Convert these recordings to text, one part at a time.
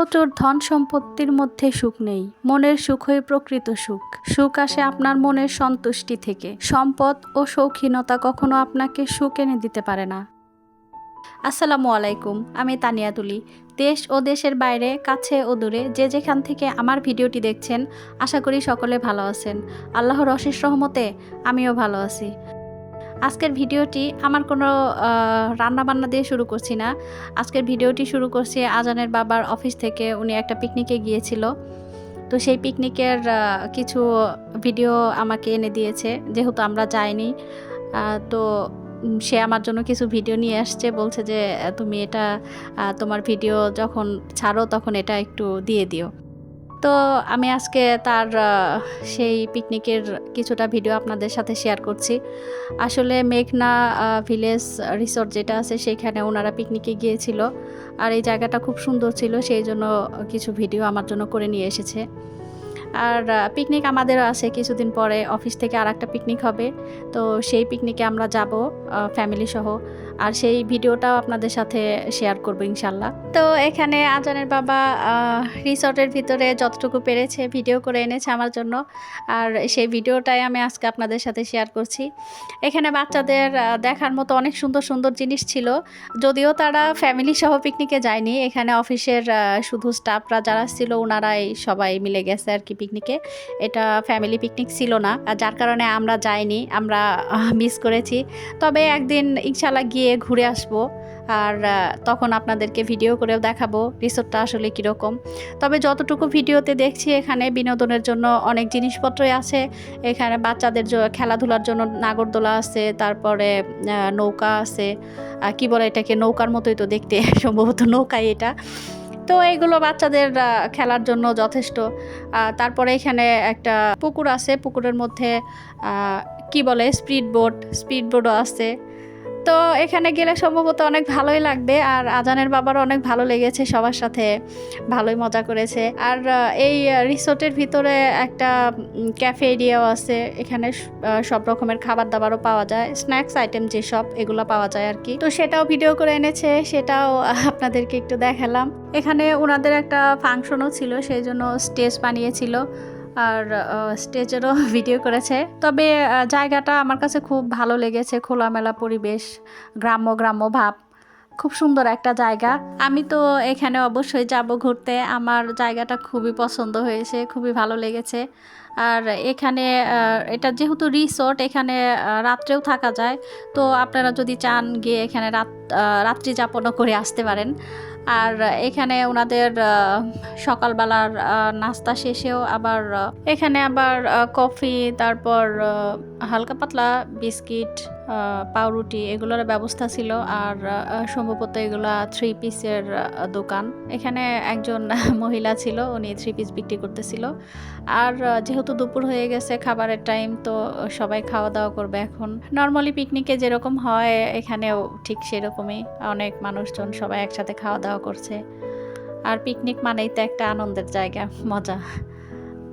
প্রচুর ধন সম্পত্তির মধ্যে সুখ নেই, মনের সুখই প্রকৃত সুখ। সুখ আসে আপনার মনের সন্তুষ্টি থেকে। সম্পদ ও শৌখিনতা কখনো আপনাকে সুখ এনে দিতে পারে না। আসসালামু আলাইকুম, আমি তানিয়া তুলি। দেশ ও দেশের বাইরে, কাছে ও দূরে যে যেখান থেকে আমার ভিডিওটি দেখছেন, আশা করি সকলে ভালো আছেন। আল্লাহর অশেষ রহমতে আমিও ভালো আছি। আজকের ভিডিওটি আমার কোনো রান্নাবান্না দিয়ে শুরু করছি না। আজকের ভিডিওটি শুরু করছি আজানের বাবার অফিস থেকে। উনি একটা পিকনিকে গিয়েছিল, তো সেই পিকনিকের কিছু ভিডিও আমাকে এনে দিয়েছে, যেহেতু আমরা যাইনি। তো সে আমার জন্য কিছু ভিডিও নিয়ে আসছে, বলছে যে তুমি এটা তোমার ভিডিও যখন ছাড়ো তখন এটা একটু দিয়ে দিও। তো আমি আজকে তার সেই পিকনিকের কিছুটা ভিডিও আপনাদের সাথে শেয়ার করছি। আসলে মেঘনা ভিলেজ রিসোর্ট যেটা আছে সেখানে ওনারা পিকনিকে গিয়েছিল, আর এই জায়গাটা খুব সুন্দর ছিল, সেই জন্য কিছু ভিডিও আমার জন্য করে নিয়ে এসেছে। আর পিকনিক আমাদেরও আছে, কিছুদিন পরে অফিস থেকে আর একটা পিকনিক হবে, তো সেই পিকনিকে আমরা যাব ফ্যামিলি সহ, আর সেই ভিডিওটাও আপনাদের সাথে শেয়ার করব ইনশাল্লাহ। তো এখানে আজানের বাবা রিসর্টের ভিতরে যতটুকু পেরেছে ভিডিও করে এনেছে আমার জন্য, আর সেই ভিডিওটাই আমি আজকে আপনাদের সাথে শেয়ার করছি। এখানে বাচ্চাদের দেখার মতো অনেক সুন্দর সুন্দর জিনিস ছিল, যদিও তারা ফ্যামিলি সহ পিকনিকে যায়নি। এখানে অফিসের শুধু স্টাফরা যারা ছিল ওনারাই সবাই মিলে গেছে আর কি পিকনিকে। এটা ফ্যামিলি পিকনিক ছিল না, যার কারণে আমরা যাইনি, আমরা মিস করেছি। তবে একদিন ইনশাল্লাহ গিয়ে ঘুরে আসবো, আর তখন আপনাদেরকে ভিডিও করেও দেখাবো রিসোর্টটা আসলে কীরকম। তবে যতটুকু ভিডিওতে দেখছি এখানে বিনোদনের জন্য অনেক জিনিসপত্রই আছে। এখানে বাচ্চাদের খেলাধুলার জন্য নাগরদোলা আছে, তারপরে নৌকা আছে, কি বলে এটাকে, নৌকার মতোই তো দেখতে, সম্ভবত নৌকাই এটা। তো এইগুলো বাচ্চাদের খেলার জন্য যথেষ্ট। তারপরে এখানে একটা পুকুর আছে, পুকুরের মধ্যে কি বলে স্পিড বোটও আছে। তো এখানে গেলে সম্ভবত অনেক ভালোই লাগবে, আর আজানের বাবারও অনেক ভালো লেগেছে, সবার সাথে ভালোই মজা করেছে। আর এই রিসোর্টের ভিতরে একটা ক্যাফে এরিয়াও আছে, এখানে সব রকমের খাবার দাবারও পাওয়া যায়, স্ন্যাক্স আইটেম যেসব এগুলো পাওয়া যায় আর কি। তো সেটাও ভিডিও করে এনেছে, সেটাও আপনাদেরকে একটু দেখালাম। এখানে ওনাদের একটা ফাংশনও ছিল, সেই জন্য স্টেজ বানিয়েছিল, আর স্টেজেরও ভিডিও করেছে। তবে জায়গাটা আমার কাছে খুব ভালো লেগেছে, খোলামেলা পরিবেশ, গ্রাম্য ভাব, খুব সুন্দর একটা জায়গা। আমি তো এখানে অবশ্যই যাব ঘুরতে, আমার জায়গাটা খুবই পছন্দ হয়েছে, খুবই ভালো লেগেছে। আর এখানে এটা যেহেতু রিসোর্ট, এখানে রাত্রেও থাকা যায়, তো আপনারা যদি চান গিয়ে এখানে রাত্রি যাপনও করে আসতে পারেন। আর এখানে ওনাদের সকালবেলার নাস্তা শেষেও আবার এখানে কফি, তারপর হালকা পাতলা বিস্কিট, পাউরুটি এগুলোর ব্যবস্থা ছিল। আর সম্ভবত এগুলা 3 পিসের দোকান। এখানে একজন মহিলা ছিল, উনি 3 পিস বিক্রি করতেছিল। আর যেহেতু দুপুর হয়ে গেছে, খাবারের টাইম, তো সবাই খাওয়া দাওয়া করবে এখন। নর্মালি পিকনিকে যেরকম হয় এখানেও ঠিক সেরকমই, অনেক মানুষজন সবাই একসাথে খাওয়া দাওয়া করছে। আর পিকনিক মানেই তো একটা আনন্দের জায়গা, মজা।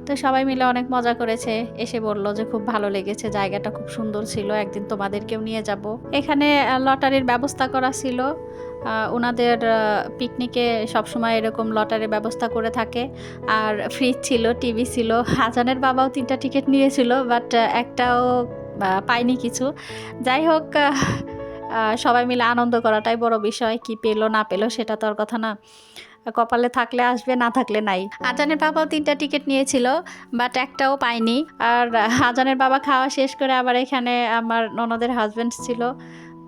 তো সবাই মিলে অনেক মজা করেছে, এসে বলল যে খুব ভালো লেগেছে, জায়গাটা খুব সুন্দর ছিল, একদিন তোমাদেরকেও নিয়ে যাব। এখানে লটারির ব্যবস্থা করা ছিল, ওনাদের পিকনিকে সবসময় এরকম লটারির ব্যবস্থা করে থাকে। আর ফ্রিজ ছিল, টিভি ছিল। আজানের বাবাও 3টা টিকিট নিয়েছিল, বাট একটাও পাইনি কিছু। যাই হোক, সবাই মিলে আনন্দ করাটাই বড় বিষয়, কি পেলো না পেলো সেটা তো আর কথা না, কপালে থাকলে আসবে, না থাকলে নাই। আজানের বাবাও 3টা টিকিট নিয়েছিল, বাট একটাও পাইনি। আর আজানের বাবা খাওয়া শেষ করে আবার এখানে আমার ননদের হাজব্যান্ড ছিল,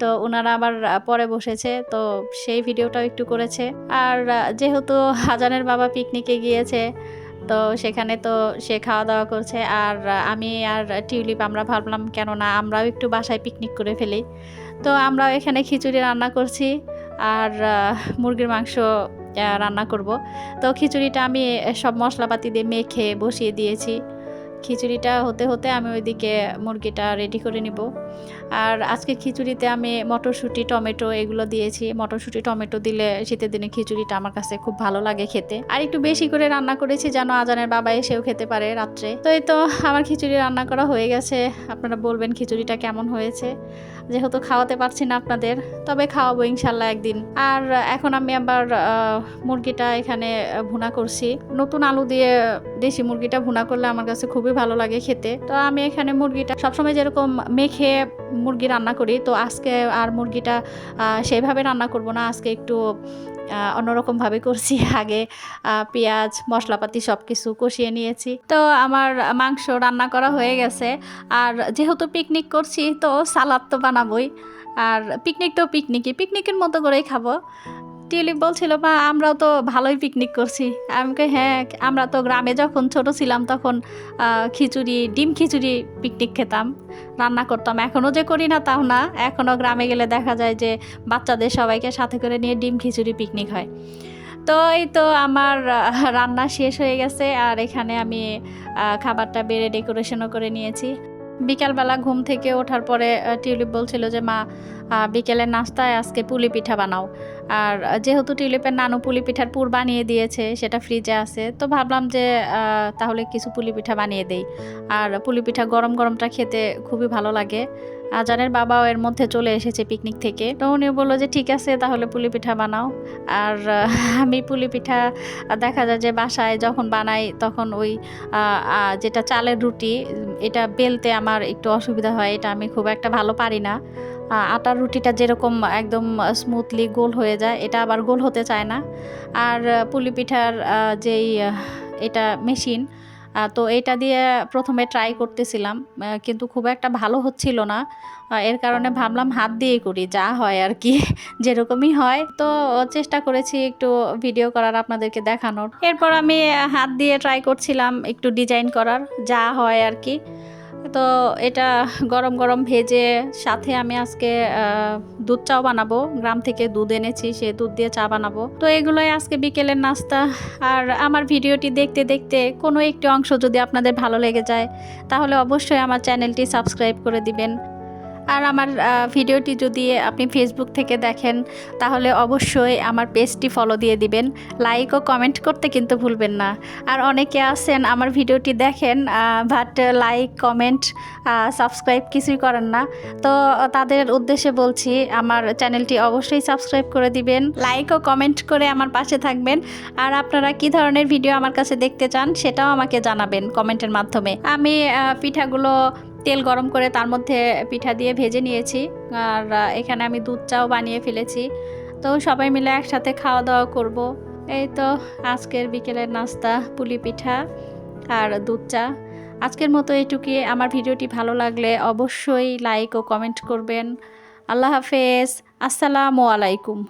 তো ওনারা আবার পরে বসেছে, তো সেই ভিডিওটাও একটু করেছে। আর যেহেতু আজানের বাবা পিকনিকে গিয়েছে, তো সেখানে তো সে খাওয়া দাওয়া করছে, আর আমি আর টিউলিপ আমরা ভাবলাম কেন না আমরাও একটু বাসায় পিকনিক করে ফেলি। তো আমরাও এখানে খিচুড়ি রান্না করছি, আর মুরগির মাংস রান্না করব। তো খিচুড়িটা আমি সব মশলাপাতি দিয়ে মেখে বসিয়ে দিয়েছি। খিচুড়িটা হতে হতে আমি ওইদিকে মুরগিটা রেডি করে নিব। আর আজকে খিচুড়িতে আমি মটরশুঁটি টমেটো এগুলো দিয়েছি। মটরশুঁটি টমেটো দিলে শীতের দিনে খিচুড়িটা আমার কাছে খুব ভালো লাগে খেতে। আর একটু বেশি করে রান্না করেছি যেন আজানের বাবা এসেও খেতে পারে রাত্রে। তো এই তো আমার খিচুড়ি রান্না করা হয়ে গেছে। আপনারা বলবেন খিচুড়িটা কেমন হয়েছে। যেহেতু খাওয়াতে পারছি না আপনাদের, তবে খাওয়াবো ইনশাল্লাহ একদিন। আর এখন আমি আবার মুরগিটা এখানে ভুনা করছি। নতুন আলু দিয়ে দেশি মুরগিটা ভুনা করলে আমার কাছে খুবই ভালো লাগে খেতে। তো আমি এখানে মুরগিটা সবসময় যেরকম মেখে মুরগি রান্না করি, তো আজকে আর মুরগিটা সেইভাবে রান্না করব না। আজকে একটু অন্যরকমভাবে করছি। আগে পেঁয়াজ মশলাপাতি সব কিছু কষিয়ে নিয়েছি। তো আমার মাংস রান্না করা হয়ে গেছে। আর যেহেতু পিকনিক করছি তো সালাদ তো বানাবোই। আর পিকনিকের মতো করেই খাবো। টিউলিপ বলছিল, মা আমরাও তো ভালোই পিকনিক করছি। আমাকে হ্যাঁ, আমরা তো গ্রামে যখন ছোট ছিলাম তখন ডিম খিচুড়ি পিকনিক খেতাম, রান্না করতাম। এখনও যে করি না তাও না, এখনও গ্রামে গেলে দেখা যায় যে বাচ্চাদের সবাইকে সাথে করে নিয়ে ডিম খিচুড়ি পিকনিক হয়। তো এই তো আমার রান্না শেষ হয়ে গেছে। আর এখানে আমি খাবারটা বেড়ে ডেকোরেশনও করে নিয়েছি। বিকালবেলা ঘুম থেকে ওঠার পরে টিউলিপ বলছিল যে মা বিকেলের নাস্তায় আজকে পুলি পিঠা বানাও। আর যেহেতু টিউলিপের নানু পুলি পিঠার পুর বানিয়ে দিয়েছে, সেটা ফ্রিজে আছে, তো ভাবলাম যে তাহলে কিছু পুলি পিঠা বানিয়ে দেই। আর পুলি পিঠা গরম গরমটা খেতে খুবই ভালো লাগে। আজানের বাবাও এর মধ্যে চলে এসেছে পিকনিক থেকে, তো উনি বললো যে ঠিক আছে তাহলে পুলি পিঠা বানাও। আর আমি পুলি পিঠা দেখা যায় যে বাসায় যখন বানাই তখন ওই যেটা চালের রুটি, এটা বেলতে আমার একটু অসুবিধা হয়, এটা আমি খুব একটা ভালো পারি না। আটার রুটিটা যেরকম একদম স্মুথলি গোল হয়ে যায়, এটা আবার গোল হতে চায় না। আর পুলি পিঠার যেই এটা মেশিন, তো এটা দিয়ে প্রথমে ট্রাই করতেছিলাম, কিন্তু খুব একটা ভালো হচ্ছিল না। এর কারণে ভাবলাম হাত দিয়েই করি, যা হয় আর কি, যেরকমই হয়। তো চেষ্টা করেছি একটু ভিডিও করার, আপনাদেরকে দেখানোর। এরপর আমি হাত দিয়ে ট্রাই করছিলাম একটু ডিজাইন করার, যা হয় আর কি। তো এটা গরম গরম ভেজে সাথে আমি আজকে দুধ চাও বানাবো। গ্রাম থেকে দুধ এনেছি, সে দুধ দিয়ে চা বানাবো। তো এগুলোই আজকে বিকেলের নাস্তা। আর আমার ভিডিওটি দেখতে দেখতে কোনো একটি অংশ যদি আপনাদের ভালো লেগে যায় তাহলে অবশ্যই আমার চ্যানেলটি সাবস্ক্রাইব করে দিবেন। আর আমার ভিডিওটি যদি আপনি ফেসবুক থেকে দেখেন তাহলে অবশ্যই আমার পেজটি ফলো দিয়ে দিবেন। লাইক ও কমেন্ট করতে কিন্তু ভুলবেন না। আর অনেকে আছেন আমার ভিডিওটি দেখেন বাট লাইক কমেন্ট সাবস্ক্রাইব কিছুই করেন না। তো তাদের উদ্দেশ্যে বলছি আমার চ্যানেলটি অবশ্যই সাবস্ক্রাইব করে দিবেন, লাইক ও কমেন্ট করে আমার পাশে থাকবেন। আর আপনারা কি ধরনের ভিডিও আমার কাছে দেখতে চান সেটাও আমাকে জানাবেন কমেন্টের মাধ্যমে। আমি পিঠাগুলো তেল গরম করে তার মধ্যে পিঠা দিয়ে ভেজে নিয়েছি। আর এখানে আমি দুধ চাও বানিয়ে ফেলেছি। তো সবাই মিলে একসাথে খাওয়া দাওয়া করব। এই তো আজকের বিকেলের নাস্তা, পুলি পিঠা আর দুধ চা। আজকের মতো এইটুকুই। আমার ভিডিওটি ভালো লাগলে অবশ্যই লাইক ও কমেন্ট করবেন। আল্লাহ হাফেজ, আসসালামু আলাইকুম।